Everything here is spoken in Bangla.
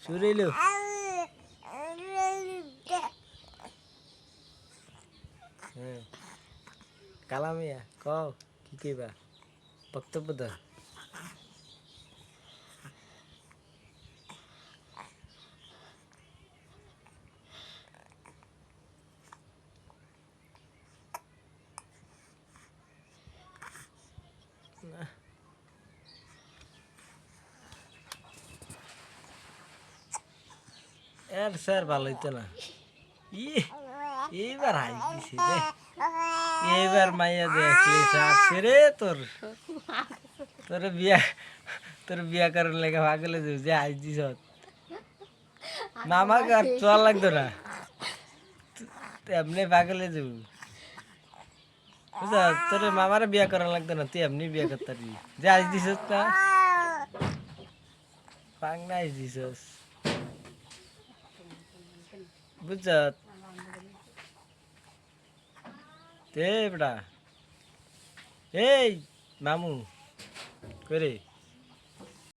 চুরিলো হ্যাঁ কালামিয়া কও কি কইবা বক্তব্য দাও এর স্যার ভালো হইতো না এইবার হাই দিছে রে এইবার মাইয়া দেখলি সারছে রে তোর বিয়া করার লেগে পাগলে যাও যে হাই দিছ মামাকে আর চল লাগতো না এমনি পাগলে যাবো বুঝা তোর মামারে বিয়া করা লাগতো না তুই এমনি বিয়া করতে পারবি যে আজ দিস না পাংনা আজ দিস বুঝছ তে বেটা এই মামু করে